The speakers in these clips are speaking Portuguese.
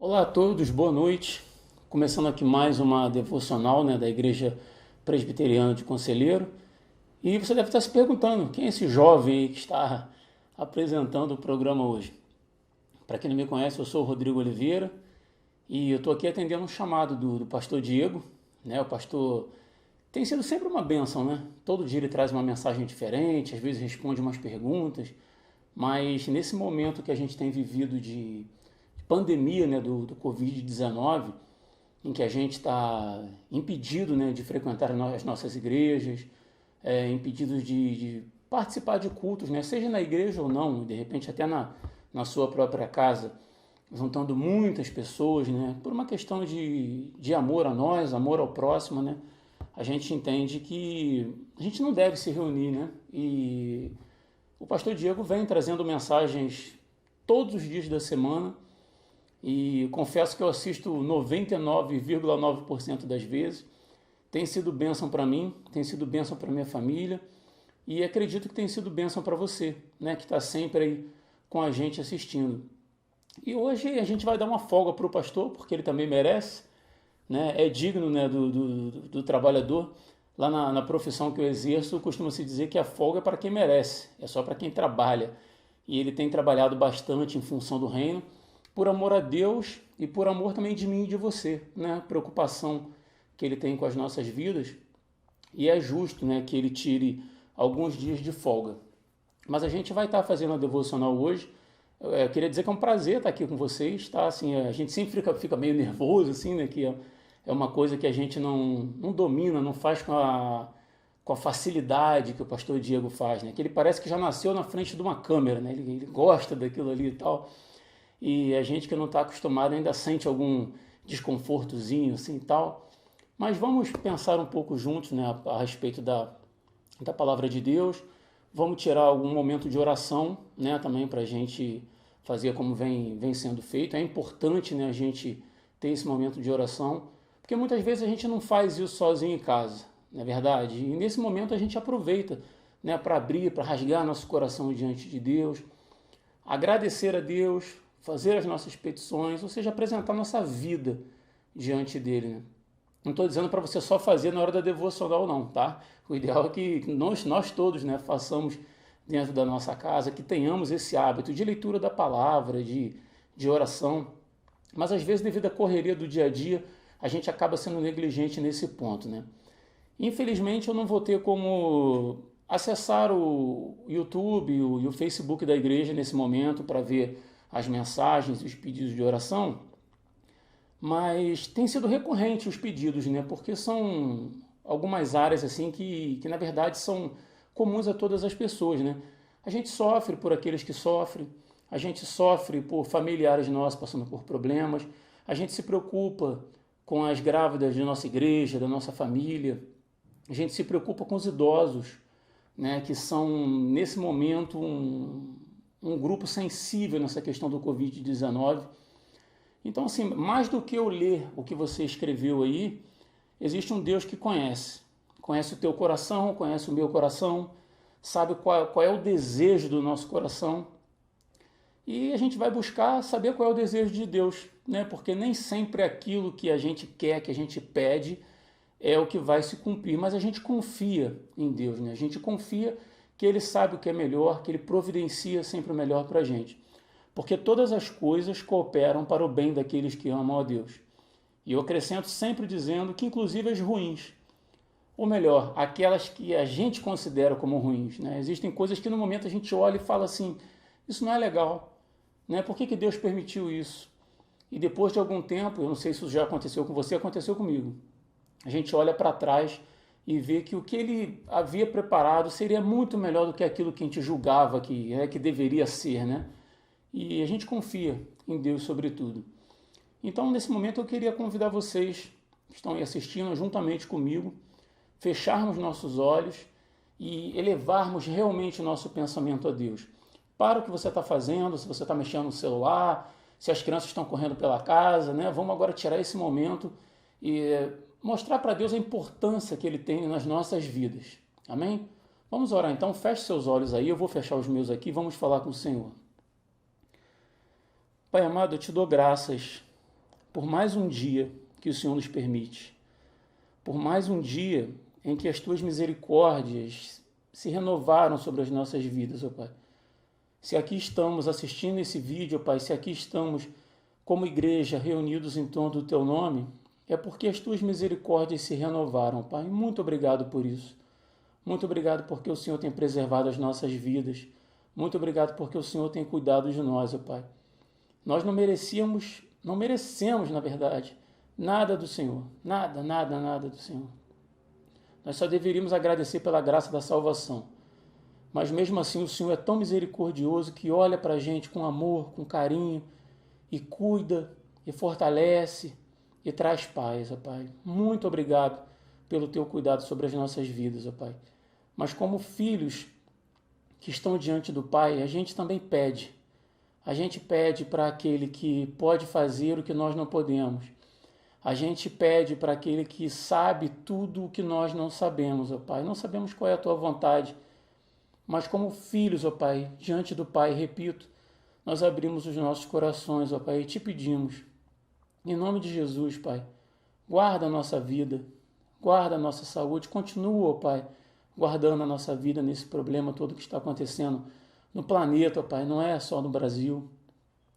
Olá a todos, boa noite. Começando aqui mais uma devocional, da Igreja Presbiteriana de Conselheiro. E você deve estar se perguntando, quem é esse jovem aí que está apresentando o programa hoje? Para quem não me conhece, eu sou o Rodrigo Oliveira e eu estou aqui atendendo um chamado do pastor Diego. O pastor tem sido sempre uma bênção, né? Todo dia ele traz uma mensagem diferente, às vezes responde umas perguntas, mas nesse momento que a gente tem vivido de pandemia, do Covid-19, em que a gente está impedido, de frequentar as nossas igrejas, impedido de participar de cultos, seja na igreja ou não, de repente até na sua própria casa, juntando muitas pessoas, por uma questão de amor a nós, amor ao próximo, a gente entende que a gente não deve se reunir, e o pastor Diego vem trazendo mensagens todos os dias da semana, e confesso que eu assisto 99,9% das vezes. Tem sido bênção para mim, tem sido bênção para minha família e acredito que tem sido bênção para você, que está sempre aí com a gente assistindo. E hoje a gente vai dar uma folga para o pastor, porque ele também merece, é digno, do trabalhador. Lá na profissão que eu exerço, costuma-se dizer que a folga é para quem merece, é só para quem trabalha. E ele tem trabalhado bastante em função do reino, por amor a Deus e por amor também de mim e de você, preocupação que ele tem com as nossas vidas, e é justo, que ele tire alguns dias de folga. Mas a gente vai estar fazendo a devocional hoje. Eu queria dizer que é um prazer estar aqui com vocês, tá? Assim, a gente sempre fica meio nervoso, assim, que é uma coisa que a gente não domina, não faz com a facilidade que o pastor Diego faz, que ele parece que já nasceu na frente de uma câmera, ele gosta daquilo ali e tal. E a gente que não está acostumado ainda sente algum desconfortozinho assim e tal. Mas vamos pensar um pouco juntos, a respeito da palavra de Deus. Vamos tirar algum momento de oração, também para a gente fazer como vem sendo feito. É importante, a gente ter esse momento de oração, porque muitas vezes a gente não faz isso sozinho em casa, não é verdade? E nesse momento a gente aproveita, para abrir, para rasgar nosso coração diante de Deus, agradecer a Deus, fazer as nossas petições, ou seja, apresentar nossa vida diante dele. Não estou dizendo para você só fazer na hora da devocional não, tá? O ideal é que nós todos, façamos dentro da nossa casa, que tenhamos esse hábito de leitura da palavra, de oração. Mas às vezes, devido à correria do dia a dia, a gente acaba sendo negligente nesse ponto, Infelizmente, eu não vou ter como acessar o YouTube e o Facebook da igreja nesse momento para ver as mensagens e os pedidos de oração, mas tem sido recorrente os pedidos, porque são algumas áreas assim que na verdade são comuns a todas as pessoas, A gente sofre por aqueles que sofrem, a gente sofre por familiares nossos passando por problemas, a gente se preocupa com as grávidas de nossa igreja, da nossa família, a gente se preocupa com os idosos, que são nesse momento um grupo sensível nessa questão do Covid-19. Então, assim, mais do que eu ler o que você escreveu aí, existe um Deus que conhece. Conhece o teu coração, conhece o meu coração, sabe qual é o desejo do nosso coração. E a gente vai buscar saber qual é o desejo de Deus, Porque nem sempre aquilo que a gente quer, que a gente pede, é o que vai se cumprir. Mas a gente confia em Deus, A gente confia que Ele sabe o que é melhor, que Ele providencia sempre o melhor para a gente. Porque todas as coisas cooperam para o bem daqueles que amam a Deus. E eu acrescento sempre dizendo que inclusive as ruins, ou melhor, aquelas que a gente considera como ruins. Existem coisas que no momento a gente olha e fala assim, isso não é legal, Por que Deus permitiu isso? E depois de algum tempo, eu não sei se isso já aconteceu com você, aconteceu comigo. A gente olha para trás e vê que o que ele havia preparado seria muito melhor do que aquilo que a gente julgava que deveria ser, E a gente confia em Deus sobre tudo. Então, nesse momento, eu queria convidar vocês que estão aí assistindo, juntamente comigo, fecharmos nossos olhos e elevarmos realmente o nosso pensamento a Deus. Para o que você está fazendo, se você está mexendo no celular, se as crianças estão correndo pela casa, Vamos agora tirar esse momento e mostrar para Deus a importância que Ele tem nas nossas vidas. Amém? Vamos orar então, feche seus olhos aí, eu vou fechar os meus aqui, vamos falar com o Senhor. Pai amado, eu te dou graças por mais um dia que o Senhor nos permite, por mais um dia em que as tuas misericórdias se renovaram sobre as nossas vidas, ó Pai. Se aqui estamos assistindo esse vídeo, ó Pai, se aqui estamos como igreja reunidos em torno do Teu nome, é porque as Tuas misericórdias se renovaram, Pai. Muito obrigado por isso. Muito obrigado porque o Senhor tem preservado as nossas vidas. Muito obrigado porque o Senhor tem cuidado de nós, ó Pai. Nós não merecemos, na verdade, nada do Senhor. Nada do Senhor. Nós só deveríamos agradecer pela graça da salvação. Mas mesmo assim o Senhor é tão misericordioso que olha para a gente com amor, com carinho, e cuida, e fortalece, e traz paz, ó Pai. Muito obrigado pelo Teu cuidado sobre as nossas vidas, ó Pai. Mas como filhos que estão diante do Pai, a gente também pede. A gente pede para aquele que pode fazer o que nós não podemos. A gente pede para aquele que sabe tudo o que nós não sabemos, ó Pai. Não sabemos qual é a Tua vontade, mas como filhos, ó Pai, diante do Pai, repito, nós abrimos os nossos corações, ó Pai, e te pedimos, em nome de Jesus, Pai, guarda a nossa vida, guarda a nossa saúde, continua, ó Pai, guardando a nossa vida nesse problema todo que está acontecendo no planeta, ó Pai, não é só no Brasil,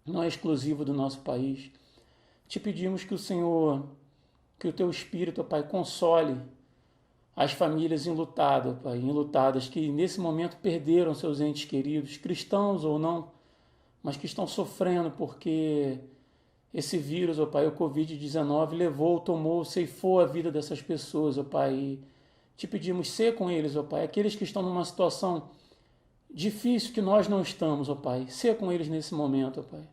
não é exclusivo do nosso país. Te pedimos que o Senhor, que o Teu Espírito, ó Pai, console as famílias enlutadas, ó Pai, enlutadas, que nesse momento perderam seus entes queridos, cristãos ou não, mas que estão sofrendo porque esse vírus, ó Pai, o Covid-19, levou, tomou, ceifou a vida dessas pessoas, ó Pai. E te pedimos, ser com eles, ó Pai, aqueles que estão numa situação difícil que nós não estamos, ó Pai, ser com eles nesse momento, ó Pai.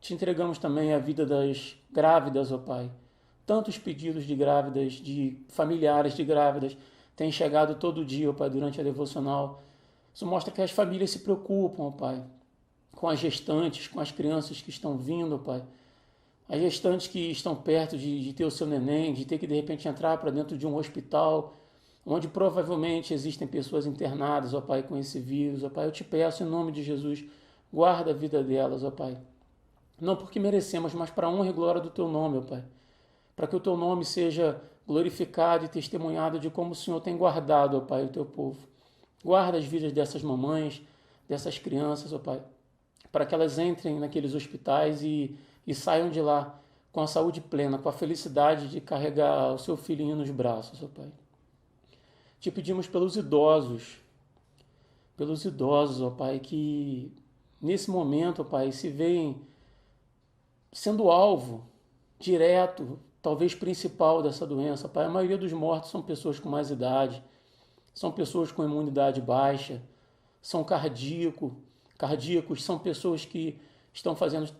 Te entregamos também a vida das grávidas, ó Pai. Tantos pedidos de grávidas, de familiares de grávidas, têm chegado todo dia, ó Pai, durante a devocional. Isso mostra que as famílias se preocupam, ó Pai, com as gestantes, com as crianças que estão vindo, ó Pai. As gestantes que estão perto de ter o seu neném, de ter que de repente entrar para dentro de um hospital, onde provavelmente existem pessoas internadas, ó Pai, com esse vírus, ó Pai. Eu te peço em nome de Jesus, guarda a vida delas, ó Pai. Não porque merecemos, mas para a honra e glória do Teu nome, ó Pai. Para que o Teu nome seja glorificado e testemunhado de como o Senhor tem guardado, ó Pai, o Teu povo. Guarda as vidas dessas mamães, dessas crianças, ó Pai, para que elas entrem naqueles hospitais e saiam de lá com a saúde plena, com a felicidade de carregar o seu filhinho nos braços, ó Pai. Te pedimos pelos idosos, ó Pai, que nesse momento, ó Pai, se veem sendo alvo direto, talvez principal dessa doença, Pai. A maioria dos mortos são pessoas com mais idade, são pessoas com imunidade baixa, são cardíacos, são pessoas que estão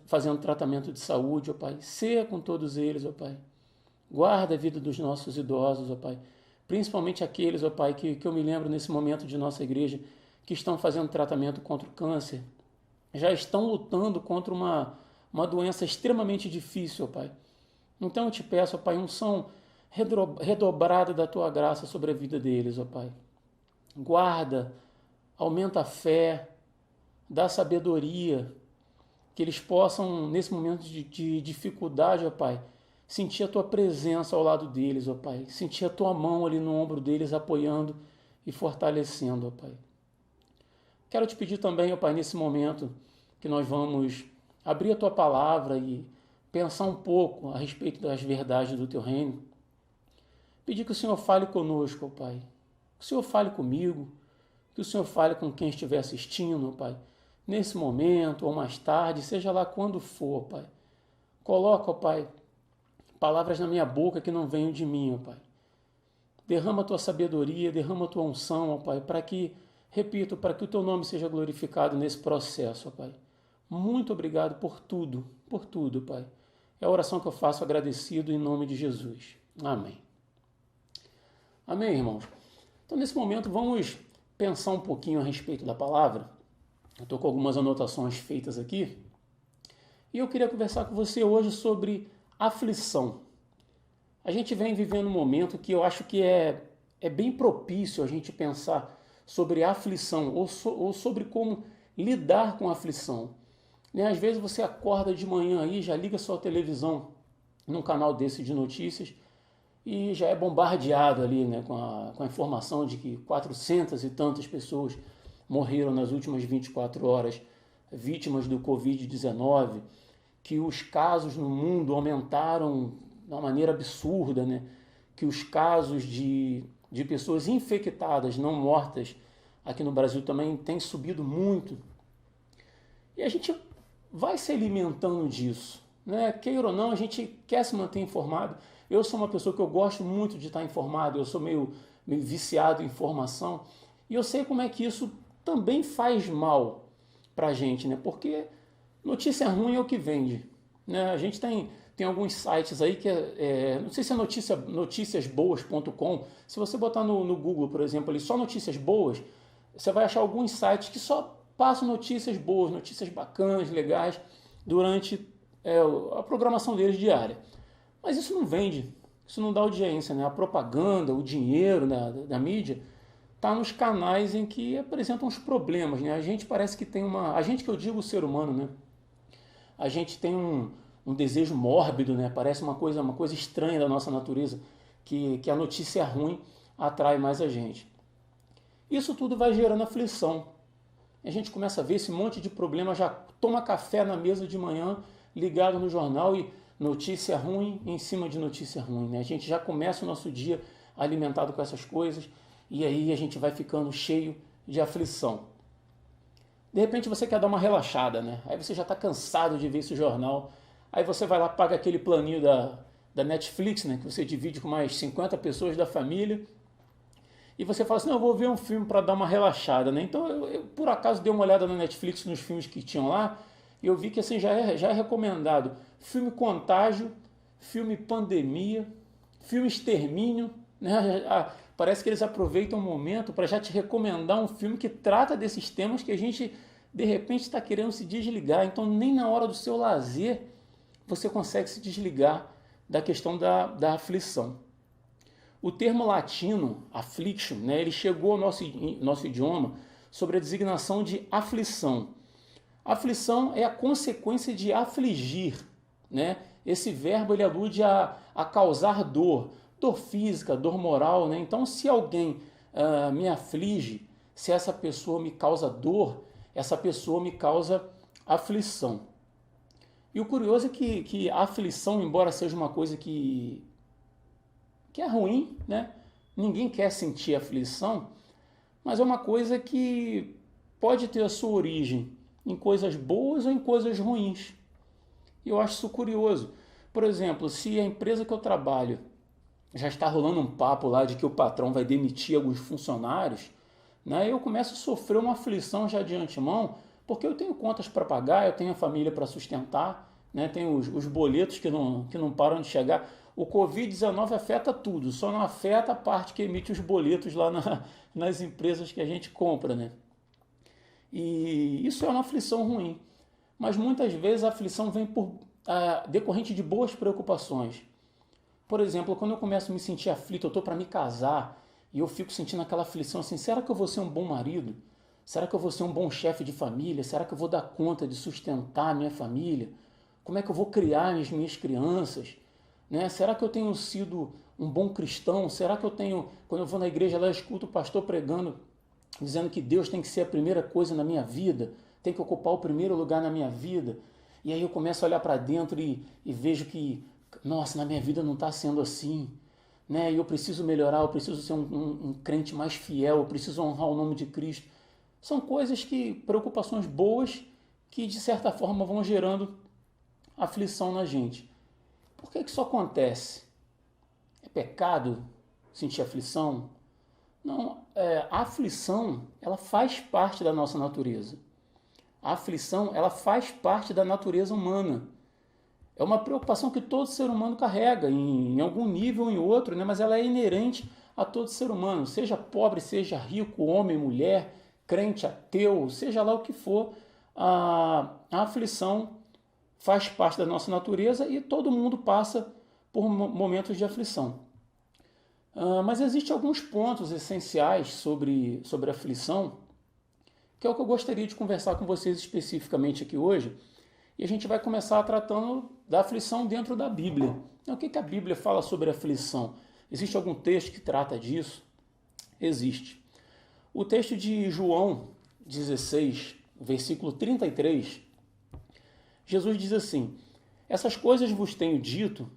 fazendo tratamento de saúde, ó Pai. Seja com todos eles, ó Pai. Guarda a vida dos nossos idosos, ó Pai. Principalmente aqueles, ó Pai, que eu me lembro nesse momento de nossa igreja, que estão fazendo tratamento contra o câncer, já estão lutando contra uma doença extremamente difícil, ó Pai. Então eu te peço, ó Pai, unção redobrada da Tua graça sobre a vida deles, ó Pai. Guarda, aumenta a fé, dá sabedoria, que eles possam, nesse momento de dificuldade, ó Pai, sentir a Tua presença ao lado deles, ó Pai. Sentir a Tua mão ali no ombro deles, apoiando e fortalecendo, ó Pai. Quero te pedir também, ó Pai, nesse momento que nós vamos abrir a Tua palavra e pensar um pouco a respeito das verdades do Teu reino. Pedir que o Senhor fale conosco, ó Pai. Que o Senhor fale comigo, que o Senhor fale com quem estiver assistindo, ó Pai. Nesse momento ou mais tarde, seja lá quando for, ó Pai. Coloca, ó Pai, palavras na minha boca que não venham de mim, ó Pai. Derrama a Tua sabedoria, derrama a Tua unção, ó Pai, para que, repito, para que o Teu nome seja glorificado nesse processo, ó Pai. Muito obrigado por tudo, Pai. É a oração que eu faço agradecido em nome de Jesus. Amém. Amém, irmãos? Então, nesse momento, vamos pensar um pouquinho a respeito da palavra. Eu estou com algumas anotações feitas aqui. E eu queria conversar com você hoje sobre aflição. A gente vem vivendo um momento que eu acho que é bem propício a gente pensar sobre aflição ou sobre como lidar com a aflição. Né? Às vezes você acorda de manhã aí, já liga sua televisão num canal desse de notícias e já é bombardeado ali, né, com a informação de que 400 e tantas pessoas morreram nas últimas 24 horas vítimas do Covid-19, que os casos no mundo aumentaram de uma maneira absurda, né? Que os casos de pessoas infectadas, não mortas, aqui no Brasil também têm subido muito. E a gente vai se alimentando disso, né? Queira ou não, a gente quer se manter informado. Eu sou uma pessoa que eu gosto muito de estar informado, eu sou meio viciado em informação, e eu sei como é que isso também faz mal para a gente, né? Porque notícia ruim é o que vende, né? A gente tem alguns sites aí que não sei se é noticiasboas.com. Se você botar no Google, por exemplo, ali só notícias boas, você vai achar alguns sites que só passam notícias boas, notícias bacanas, legais, durante a programação deles diária. Mas isso não vende, isso não dá audiência, né? A propaganda, o dinheiro da mídia está nos canais em que apresentam os problemas, né? A gente parece que tem a gente que eu digo o ser humano, né? A gente tem um desejo mórbido, né? Parece uma coisa estranha da nossa natureza, que a notícia ruim atrai mais a gente. Isso tudo vai gerando aflição. A gente começa a ver esse monte de problema, já toma café na mesa de manhã, ligado no jornal e notícia ruim em cima de notícia ruim, né? A gente já começa o nosso dia alimentado com essas coisas e aí a gente vai ficando cheio de aflição. De repente você quer dar uma relaxada, né? Aí você já está cansado de ver esse jornal. Aí você vai lá, paga aquele planinho da Netflix, né? Que você divide com mais 50 pessoas da família. E você fala assim, não, eu vou ver um filme para dar uma relaxada, né? Então eu por acaso dei uma olhada na Netflix nos filmes que tinham lá e eu vi que assim já é recomendado. Filme Contágio, filme Pandemia, filme Extermínio, né? Parece que eles aproveitam o momento para já te recomendar um filme que trata desses temas que a gente de repente está querendo se desligar. Então nem na hora do seu lazer você consegue se desligar da questão da aflição. O termo latino, affliction, né, ele chegou ao nosso idioma sobre a designação de aflição. Aflição é a consequência de afligir, né? Esse verbo ele alude a causar dor, dor física, dor moral, né? Então, se alguém me aflige, se essa pessoa me causa dor, essa pessoa me causa aflição. E o curioso é que a aflição, embora seja uma coisa que é ruim, né? Ninguém quer sentir aflição, mas é uma coisa que pode ter a sua origem em coisas boas ou em coisas ruins. E eu acho isso curioso. Por exemplo, se a empresa que eu trabalho já está rolando um papo lá de que o patrão vai demitir alguns funcionários, né? Eu começo a sofrer uma aflição já de antemão, porque eu tenho contas para pagar, eu tenho a família para sustentar, né? Tenho os boletos que não param de chegar. O Covid-19 afeta tudo, só não afeta a parte que emite os boletos lá nas empresas que a gente compra, né? E isso é uma aflição ruim. Mas muitas vezes a aflição vem decorrente de boas preocupações. Por exemplo, quando eu começo a me sentir aflito, eu estou para me casar e eu fico sentindo aquela aflição assim, será que eu vou ser um bom marido? Será que eu vou ser um bom chefe de família? Será que eu vou dar conta de sustentar a minha família? Como é que eu vou criar as minhas crianças? Né? Será que eu tenho sido um bom cristão? Será que eu tenho, quando eu vou na igreja lá, eu escuto o pastor pregando, dizendo que Deus tem que ser a primeira coisa na minha vida, tem que ocupar o primeiro lugar na minha vida. E aí eu começo a olhar para dentro e vejo que, nossa, na minha vida não está sendo assim. Né? E eu preciso melhorar, eu preciso ser um crente mais fiel, eu preciso honrar o nome de Cristo. São preocupações boas que de certa forma vão gerando aflição na gente. Por que isso acontece? É pecado sentir aflição? Não, a aflição ela faz parte da nossa natureza. A aflição ela faz parte da natureza humana. É uma preocupação que todo ser humano carrega, em algum nível ou em outro, né? Mas ela é inerente a todo ser humano, seja pobre, seja rico, homem, mulher, crente, ateu, seja lá o que for, a aflição faz parte da nossa natureza e todo mundo passa por momentos de aflição. Mas existem alguns pontos essenciais sobre a aflição, que é o que eu gostaria de conversar com vocês especificamente aqui hoje, E a gente vai começar tratando da aflição dentro da Bíblia. Então, o que a Bíblia fala sobre aflição? Existe algum texto que trata disso? Existe. O texto de João 16, versículo 33, Jesus diz assim: essas coisas vos tenho dito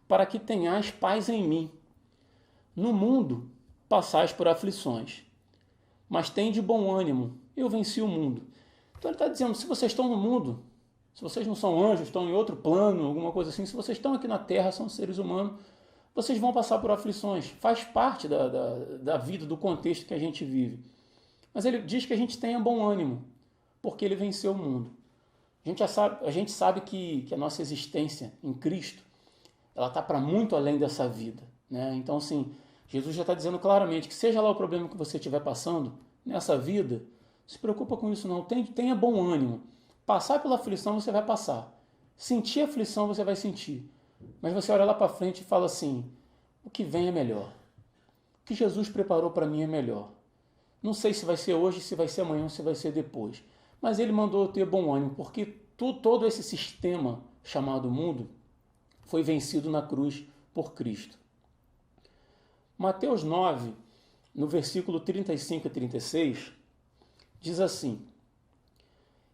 para que tenhais paz em mim. No mundo passais por aflições, mas tende bom ânimo, eu venci o mundo. Então ele está dizendo, se vocês estão no mundo, se vocês não são anjos, estão em outro plano, alguma coisa assim, se vocês estão aqui na Terra, são seres humanos, vocês vão passar por aflições. Faz parte da vida, do contexto que a gente vive. Mas ele diz que a gente tenha bom ânimo, porque ele venceu o mundo. A gente sabe que a nossa existência em Cristo, ela está para muito além dessa vida, né? Então, assim, Jesus já está dizendo claramente que seja lá o problema que você estiver passando nessa vida, não se preocupa com isso não, tenha bom ânimo. Passar pela aflição você vai passar. Sentir aflição você vai sentir. Mas você olha lá para frente e fala assim, o que vem é melhor. O que Jesus preparou para mim é melhor. Não sei se vai ser hoje, se vai ser amanhã, ou se vai ser depois. Mas ele mandou eu ter bom ânimo, porque todo esse sistema chamado mundo foi vencido na cruz por Cristo. Mateus 9, no versículo 35 e 36, diz assim: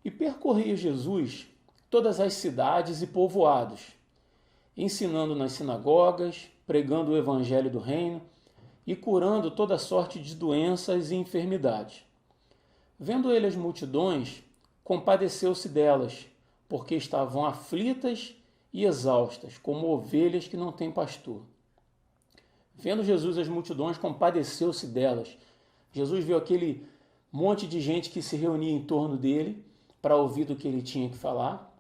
e percorria Jesus todas as cidades e povoados, ensinando nas sinagogas, pregando o evangelho do reino e curando toda sorte de doenças e enfermidades. Vendo ele as multidões, compadeceu-se delas, porque estavam aflitas e exaustas, como ovelhas que não têm pastor. Vendo Jesus as multidões, compadeceu-se delas. Jesus viu aquele monte de gente que se reunia em torno dele para ouvir do que ele tinha que falar,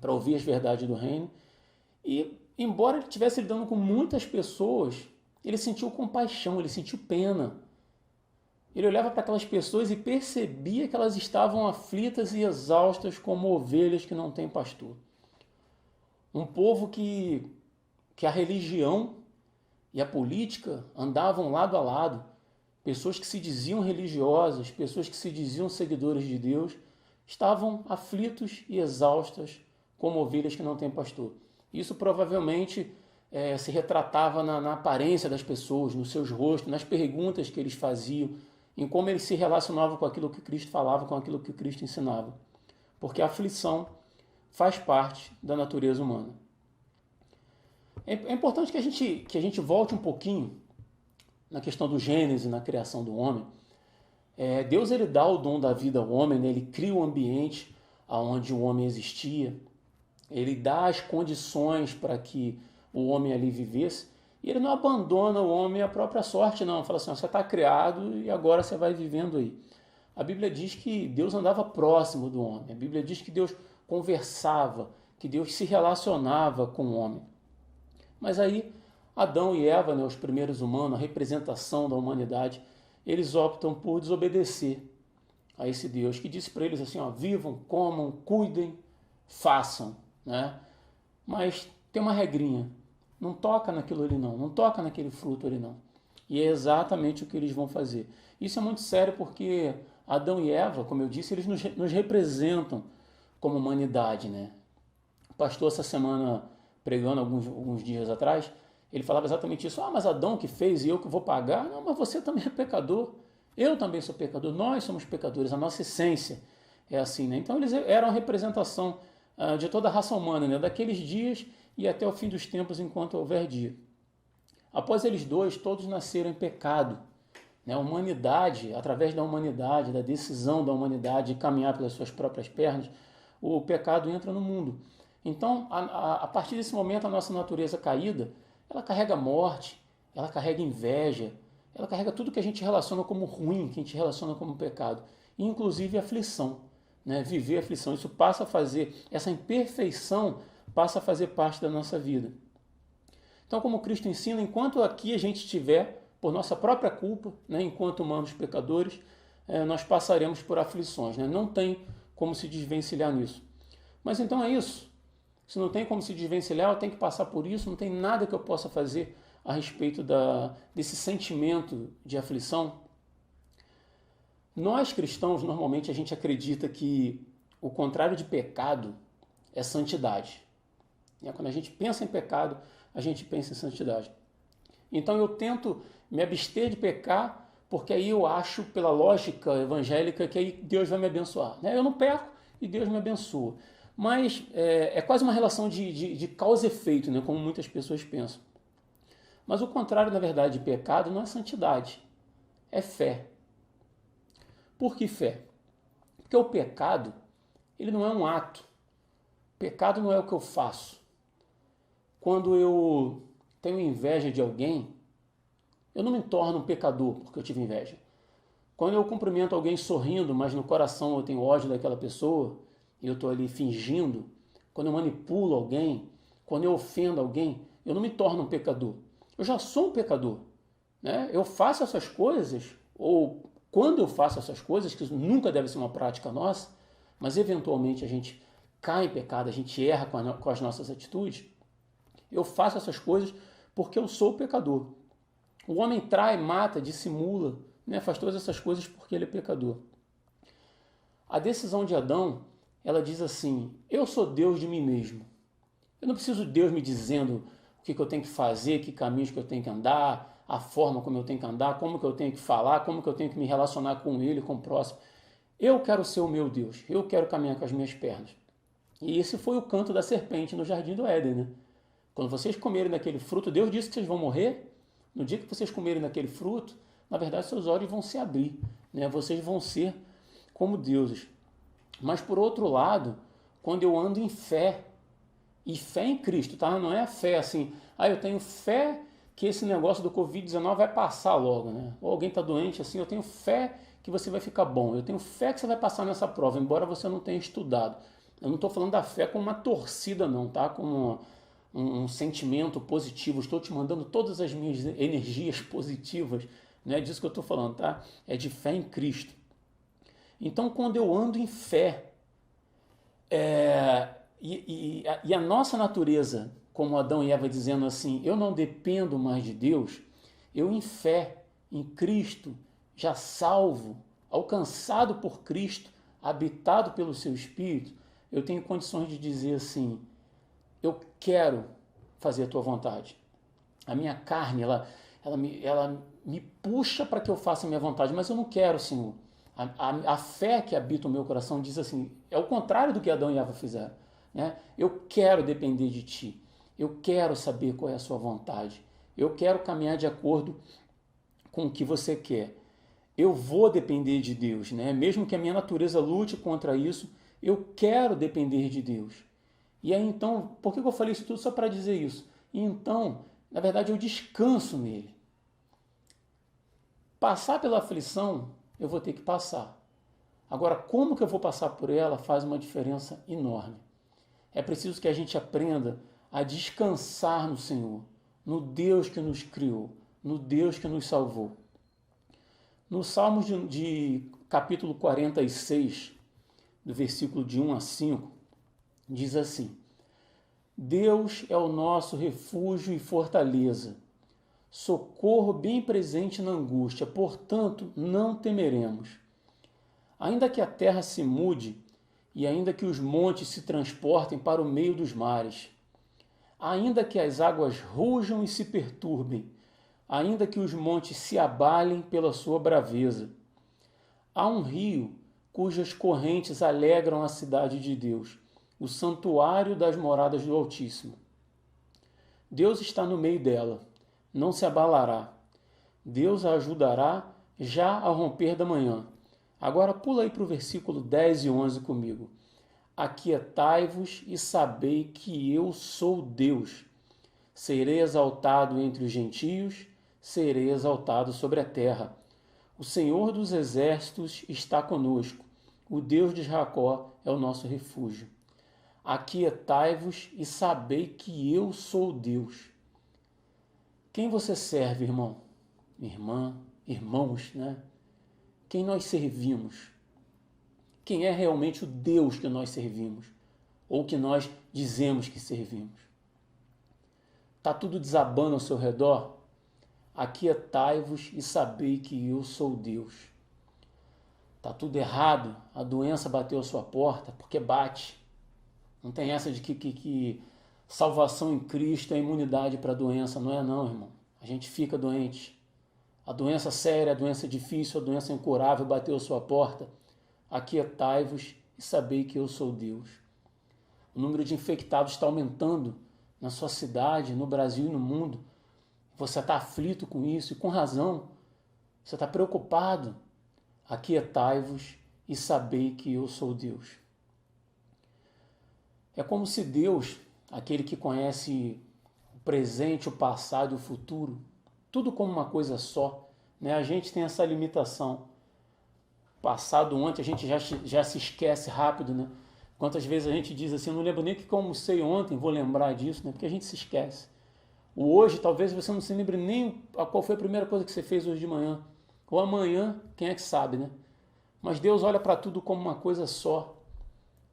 para ouvir as verdades do reino. E, embora ele estivesse lidando com muitas pessoas, ele sentiu compaixão, ele sentiu pena. Ele olhava para aquelas pessoas e percebia que elas estavam aflitas e exaustas como ovelhas que não têm pastor. Um povo que a religião e a política andavam lado a lado. Pessoas que se diziam religiosas, pessoas que se diziam seguidores de Deus, estavam aflitos e exaustas como ovelhas que não têm pastor. Isso provavelmente se retratava na aparência das pessoas, nos seus rostos, nas perguntas que eles faziam, em como eles se relacionavam com aquilo que Cristo falava, com aquilo que Cristo ensinava. Porque a aflição faz parte da natureza humana. É importante que a gente volte um pouquinho na questão do Gênesis, na criação do homem. Deus ele dá o dom da vida ao homem, né? Ele cria o ambiente onde o homem existia, ele dá as condições para que o homem ali vivesse, e ele não abandona o homem à própria sorte, não. Fala assim, você está criado e agora você vai vivendo aí. A Bíblia diz que Deus andava próximo do homem, a Bíblia diz que Deus conversava, que Deus se relacionava com o homem. Mas aí, Adão e Eva, né, os primeiros humanos, a representação da humanidade, eles optam por desobedecer a esse Deus, que disse para eles assim, ó, vivam, comam, cuidem, façam, né? Mas tem uma regrinha, não toca naquilo ali não toca naquele fruto ali não. E é exatamente o que eles vão fazer. Isso é muito sério porque Adão e Eva, como eu disse, eles nos representam como humanidade, né? O pastor essa semana, pregando alguns dias atrás, ele falava exatamente isso. Mas Adão que fez e eu que vou pagar? Não, mas você também é pecador. Eu também sou pecador. Nós somos pecadores. A nossa essência é assim, né? Então eles eram a representação de toda a raça humana, né? Daqueles dias e até o fim dos tempos, enquanto houver dia. Após eles dois, todos nasceram em pecado. Né? A humanidade, através da humanidade, da decisão da humanidade de caminhar pelas suas próprias pernas, o pecado entra no mundo. Então, a partir desse momento, a nossa natureza caída, ela carrega morte, ela carrega inveja, ela carrega tudo que a gente relaciona como ruim, que a gente relaciona como pecado, inclusive aflição, né? Viver aflição. Isso passa a fazer, essa imperfeição passa a fazer parte da nossa vida. Então, como Cristo ensina, enquanto aqui a gente estiver, por nossa própria culpa, né, enquanto humanos pecadores, nós passaremos por aflições. Né? Não tem como se desvencilhar nisso. Mas então é isso. Se não tem como se desvencilhar, eu tenho que passar por isso, não tem nada que eu possa fazer a respeito desse sentimento de aflição. Nós cristãos, normalmente, a gente acredita que o contrário de pecado é santidade. Quando a gente pensa em pecado, a gente pensa em santidade. Então eu tento me abster de pecar, porque aí eu acho, pela lógica evangélica, que aí Deus vai me abençoar. Eu não peco e Deus me abençoa. Mas é quase uma relação de causa e efeito, como muitas pessoas pensam. Mas o contrário, na verdade, de pecado não é santidade, é fé. Por que fé? Porque o pecado, ele não é um ato. Pecado não é o que eu faço. Quando eu tenho inveja de alguém, eu não me torno um pecador porque eu tive inveja. Quando eu cumprimento alguém sorrindo, mas no coração eu tenho ódio daquela pessoa, e eu estou ali fingindo, quando eu manipulo alguém, quando eu ofendo alguém, eu não me torno um pecador. Eu já sou um pecador. Eu faço essas coisas, ou quando eu faço essas coisas, que nunca deve ser uma prática nossa, mas eventualmente a gente cai em pecado, a gente erra com as nossas atitudes, eu faço essas coisas porque eu sou pecador. O homem trai, mata, dissimula, faz todas essas coisas porque ele é pecador. A decisão de Adão, ela diz assim: eu sou Deus de mim mesmo. Eu não preciso de Deus me dizendo o que eu tenho que fazer, que caminhos que eu tenho que andar, a forma como eu tenho que andar, como que eu tenho que falar, como que eu tenho que me relacionar com ele, com o próximo. Eu quero ser o meu Deus, eu quero caminhar com as minhas pernas. E esse foi o canto da serpente no jardim do Éden, Quando vocês comerem daquele fruto, Deus disse que vocês vão morrer. No dia que vocês comerem daquele fruto, na verdade seus olhos vão se abrir, Vocês vão ser como deuses. Mas por outro lado, quando eu ando em fé, e fé em Cristo, tá? Não é a fé assim, eu tenho fé que esse negócio do Covid-19 vai passar logo, Ou alguém está doente assim, eu tenho fé que você vai ficar bom, eu tenho fé que você vai passar nessa prova, embora você não tenha estudado. Eu não estou falando da fé como uma torcida não, tá? Como um sentimento positivo, estou te mandando todas as minhas energias positivas, não é disso que eu estou falando, tá? É de fé em Cristo. Então, quando eu ando em fé, e a nossa natureza, como Adão e Eva dizendo assim, eu não dependo mais de Deus, eu em fé, em Cristo, já salvo, alcançado por Cristo, habitado pelo seu Espírito, eu tenho condições de dizer assim, eu quero fazer a tua vontade. A minha carne, ela me puxa para que eu faça a minha vontade, mas eu não quero, Senhor. A fé que habita o meu coração diz assim, é o contrário do que Adão e Eva fizeram. Eu quero depender de ti. Eu quero saber qual é a sua vontade. Eu quero caminhar de acordo com o que você quer. Eu vou depender de Deus, Mesmo que a minha natureza lute contra isso, eu quero depender de Deus. E aí então, por que eu falei isso tudo? Só para dizer isso. E então, na verdade, eu descanso nele. Passar pela aflição, eu vou ter que passar. Agora, como que eu vou passar por ela faz uma diferença enorme. É preciso que a gente aprenda a descansar no Senhor, no Deus que nos criou, no Deus que nos salvou. No Salmos de capítulo 46, do versículo de 1 a 5, diz assim: Deus é o nosso refúgio e fortaleza, socorro bem presente na angústia, portanto não temeremos. Ainda que a terra se mude e ainda que os montes se transportem para o meio dos mares, ainda que as águas rujam e se perturbem, ainda que os montes se abalem pela sua braveza, há um rio cujas correntes alegram a cidade de Deus, o santuário das moradas do Altíssimo. Deus está no meio dela, não se abalará. Deus a ajudará já ao romper da manhã. Agora pula aí para o versículo 10 e 11 comigo. Aquietai-vos e sabei que eu sou Deus. Serei exaltado entre os gentios, serei exaltado sobre a terra. O Senhor dos exércitos está conosco. O Deus de Jacó é o nosso refúgio. Aquietai-vos e sabei que eu sou Deus. Quem você serve, irmão? Irmã, irmãos, Quem nós servimos? Quem é realmente o Deus que nós servimos? Ou que nós dizemos que servimos? Está tudo desabando ao seu redor? Aquietai-vos e sabei que eu sou Deus. Está tudo errado? A doença bateu à sua porta? Porque bate. Não tem essa de que salvação em Cristo é imunidade para a doença. Não é não, irmão. A gente fica doente. A doença séria, a doença difícil, a doença incurável bateu a sua porta. Aquietai-vos e sabei que eu sou Deus. O número de infectados está aumentando na sua cidade, no Brasil e no mundo. Você está aflito com isso e com razão. Você está preocupado. Aquietai-vos e sabei que eu sou Deus. É como se Deus, aquele que conhece o presente, o passado e o futuro, tudo como uma coisa só, né? A gente tem essa limitação. Passado, ontem, a gente já se esquece rápido, né? Quantas vezes a gente diz assim, eu não lembro nem o que eu almocei ontem, vou lembrar disso, né? Porque a gente se esquece. O hoje, talvez você não se lembre nem qual foi a primeira coisa que você fez hoje de manhã. Ou amanhã, quem é que sabe, né? Mas Deus olha para tudo como uma coisa só.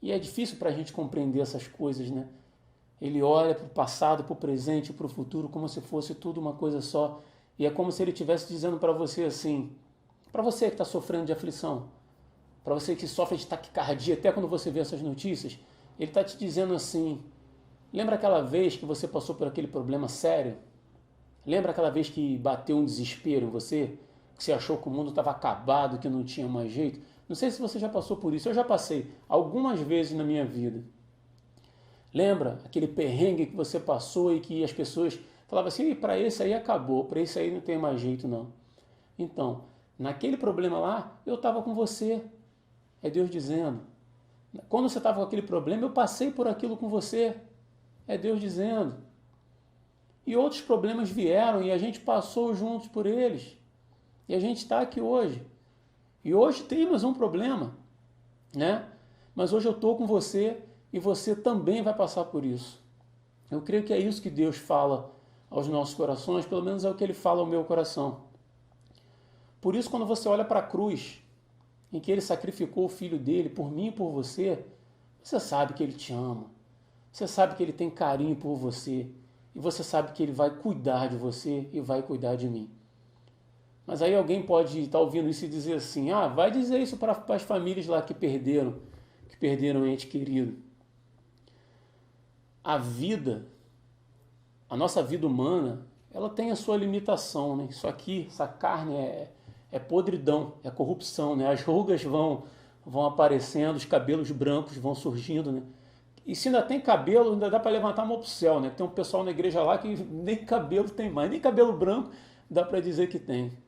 E é difícil para a gente compreender essas coisas, né? Ele olha para o passado, para o presente, para o futuro, como se fosse tudo uma coisa só. E é como se ele estivesse dizendo para você assim, para você que está sofrendo de aflição, para você que sofre de taquicardia, até quando você vê essas notícias, ele está te dizendo assim, lembra aquela vez que você passou por aquele problema sério? Lembra aquela vez que bateu um desespero em você? Que você achou que o mundo estava acabado, que não tinha mais jeito? Não sei se você já passou por isso, eu já passei algumas vezes na minha vida. Lembra aquele perrengue que você passou e que as pessoas falavam assim, para esse aí acabou, para esse aí não tem mais jeito não. Então, naquele problema lá, eu estava com você. É Deus dizendo. Quando você estava com aquele problema, eu passei por aquilo com você. É Deus dizendo. E outros problemas vieram e a gente passou juntos por eles. E a gente está aqui hoje. E hoje temos um problema, né? Mas hoje eu estou com você e você também vai passar por isso. Eu creio que é isso que Deus fala aos nossos corações, pelo menos é o que Ele fala ao meu coração. Por isso, quando você olha para a cruz, em que Ele sacrificou o Filho dele por mim e por você, você sabe que Ele te ama. Você sabe que Ele tem carinho por você. E você sabe que Ele vai cuidar de você e vai cuidar de mim. Mas aí alguém pode estar ouvindo isso e dizer assim, vai dizer isso para as famílias lá que perderam um ente querido. A vida, a nossa vida humana, ela tem a sua limitação, né? Isso aqui, essa carne é podridão, é corrupção, né? As rugas vão aparecendo, os cabelos brancos vão surgindo, né? E se ainda tem cabelo, ainda dá para levantar a mão pro céu, né? Tem um pessoal na igreja lá que nem cabelo tem mais, nem cabelo branco dá para dizer que tem.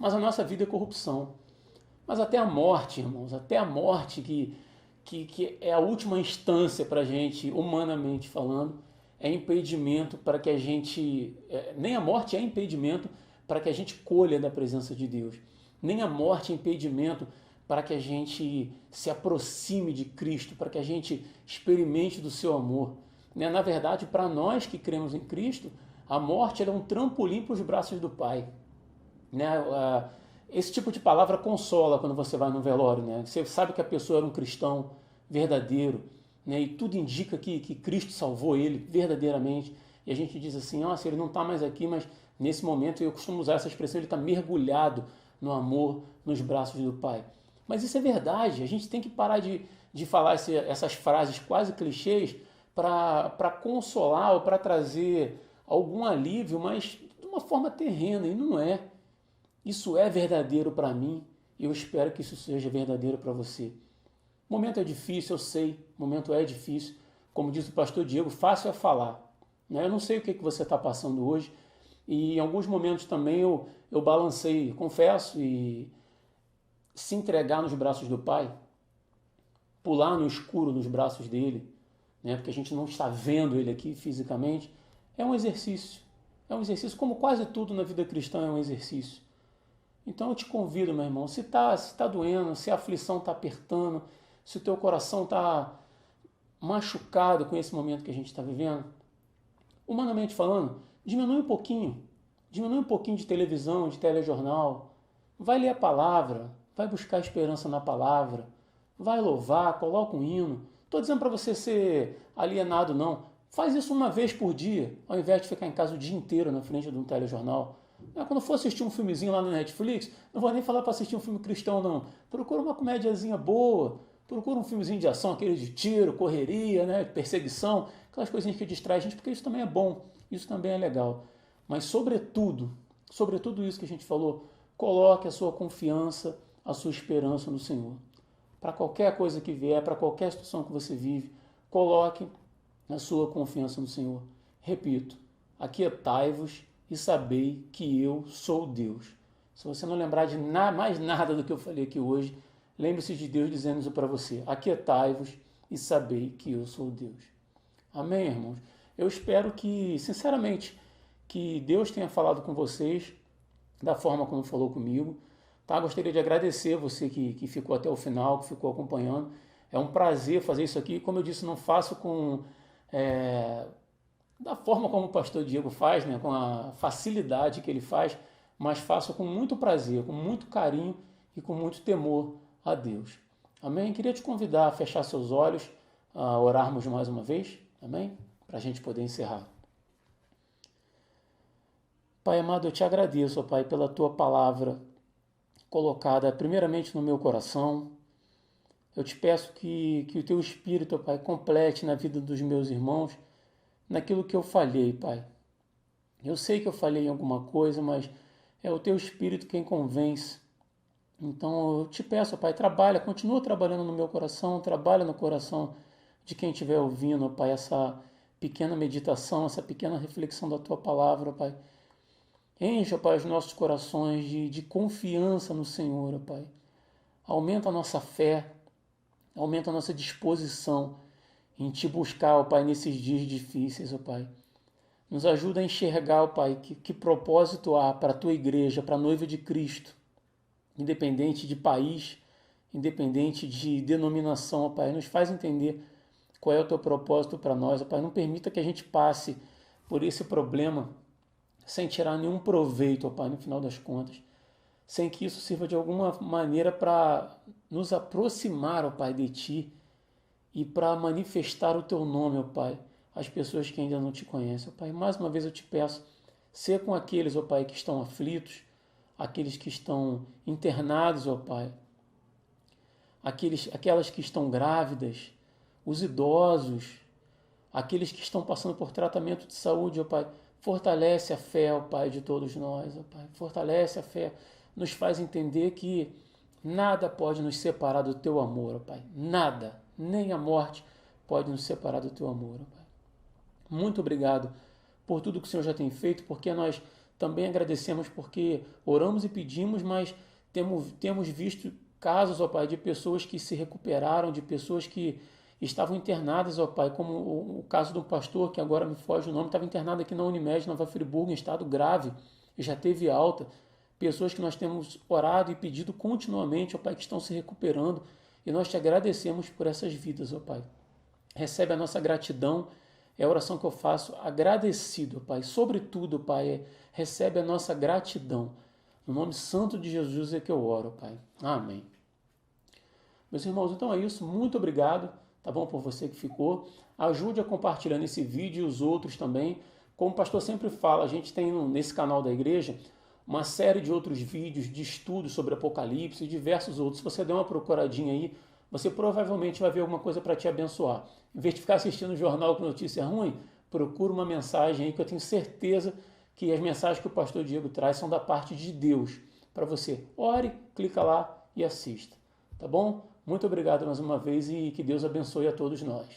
Mas a nossa vida é corrupção. Mas até a morte, irmãos, até a morte que é a última instância para a gente, humanamente falando, é impedimento para que a gente... nem a morte é impedimento para que a gente colha da presença de Deus. Nem a morte é impedimento para que a gente se aproxime de Cristo, para que a gente experimente do seu amor. Na verdade, para nós que cremos em Cristo, a morte é um trampolim para os braços do Pai. Esse tipo de palavra consola quando você vai no velório, né? Você sabe que a pessoa era um cristão verdadeiro, né? E tudo indica que Cristo salvou ele verdadeiramente. E a gente diz assim, nossa, ele não está mais aqui, mas nesse momento, eu costumo usar essa expressão, ele está mergulhado no amor, nos braços do Pai. Mas isso é verdade, a gente tem que parar de falar essas frases quase clichês para consolar ou para trazer algum alívio, mas de uma forma terrena, e não é. Isso é verdadeiro para mim e eu espero que isso seja verdadeiro para você. O momento é difícil, eu sei, o momento é difícil. Como diz o pastor Diego, fácil é falar. Né? Eu não sei o que você está passando hoje e em alguns momentos também eu balancei, confesso, e se entregar nos braços do Pai, pular no escuro nos braços dele, né? Porque a gente não está vendo ele aqui fisicamente, é um exercício. É um exercício, como quase tudo na vida cristã é um exercício. Então eu te convido, meu irmão, se tá doendo, se a aflição está apertando, se o teu coração está machucado com esse momento que a gente está vivendo, humanamente falando, diminui um pouquinho de televisão, de telejornal, vai ler a palavra, vai buscar esperança na palavra, vai louvar, coloca um hino. Estou dizendo para você ser alienado, não. Faz isso uma vez por dia, ao invés de ficar em casa o dia inteiro na frente de um telejornal. Quando for assistir um filmezinho lá no Netflix, não vou nem falar para assistir um filme cristão, não. Procura uma comédiazinha boa, Procura um filmezinho de ação, aquele de tiro, correria, né, perseguição, aquelas coisinhas que distraem a gente, porque isso também é bom, isso também é legal. Mas sobretudo isso que a gente falou, coloque a sua confiança, a sua esperança no Senhor. Para qualquer coisa que vier, para qualquer situação que você vive, coloque a sua confiança no Senhor. Repito, aquietai-vos e sabei que eu sou Deus. Se você não lembrar de mais nada do que eu falei aqui hoje, lembre-se de Deus dizendo isso para você. Aquietai-vos e sabei que eu sou Deus. Amém, irmãos? Eu espero que, sinceramente, que Deus tenha falado com vocês da forma como falou comigo. Tá? Gostaria de agradecer você que ficou até o final, que ficou acompanhando. É um prazer fazer isso aqui. Como eu disse, não faço da forma como o pastor Diego faz, né? Com a facilidade que ele faz, mas faço com muito prazer, com muito carinho e com muito temor a Deus. Amém? Queria te convidar a fechar seus olhos, a orarmos mais uma vez. Amém? Para a gente poder encerrar. Pai amado, eu te agradeço, ó Pai, pela tua palavra colocada primeiramente no meu coração. Eu te peço que o teu Espírito, ó Pai, complete na vida dos meus irmãos naquilo que eu falhei, Pai. Eu sei que eu falhei em alguma coisa, mas é o teu Espírito quem convence. Então eu te peço, ó Pai, continua trabalhando no meu coração, trabalha no coração de quem estiver ouvindo, ó Pai, essa pequena meditação, essa pequena reflexão da tua palavra, ó Pai. Enche, ó Pai, os nossos corações de confiança no Senhor, ó Pai. Aumenta a nossa fé, aumenta a nossa disposição em Te buscar, ó Pai, nesses dias difíceis, ó Pai. Nos ajuda a enxergar, ó Pai, que propósito há para a Tua igreja, para a noiva de Cristo, independente de país, independente de denominação, ó Pai. Nos faz entender qual é o Teu propósito para nós, ó Pai. Não permita que a gente passe por esse problema sem tirar nenhum proveito, ó Pai, no final das contas. Sem que isso sirva de alguma maneira para nos aproximar, ó Pai, de Ti e para manifestar o Teu nome, ó Pai, às pessoas que ainda não Te conhecem, ó Pai. Mais uma vez eu Te peço, ser com aqueles, ó Pai, que estão aflitos, aqueles que estão internados, ó Pai, aquelas que estão grávidas, os idosos, aqueles que estão passando por tratamento de saúde, ó Pai. Fortalece a fé, ó Pai, de todos nós, ó Pai. Fortalece a fé, nos faz entender que nada pode nos separar do Teu amor, ó Pai. Nada, nem a morte pode nos separar do Teu amor, ó Pai. Muito obrigado por tudo que o Senhor já tem feito, porque nós também agradecemos, porque oramos e pedimos, mas temos visto casos, ó Pai, de pessoas que se recuperaram, de pessoas que estavam internadas, ó Pai, como o caso do pastor, que agora me foge o nome, estava internado aqui na Unimed, Nova Friburgo, em estado grave, e já teve alta. Pessoas que nós temos orado e pedido continuamente, ó Pai, que estão se recuperando, e nós Te agradecemos por essas vidas, ó Pai. Recebe a nossa gratidão, é a oração que eu faço agradecido, ó Pai. Sobretudo, Pai, recebe a nossa gratidão. No nome santo de Jesus é que eu oro, Pai. Amém. Meus irmãos, então é isso. Muito obrigado, tá bom, por você que ficou. Ajude a compartilhar esse vídeo e os outros também. Como o pastor sempre fala, a gente tem nesse canal da igreja uma série de outros vídeos de estudos sobre Apocalipse e diversos outros. Se você der uma procuradinha aí, você provavelmente vai ver alguma coisa para te abençoar. Em vez de ficar assistindo um jornal com notícia ruim, procura uma mensagem aí que eu tenho certeza que as mensagens que o pastor Diego traz são da parte de Deus. Para você, ore, clica lá e assista. Tá bom? Muito obrigado mais uma vez e que Deus abençoe a todos nós.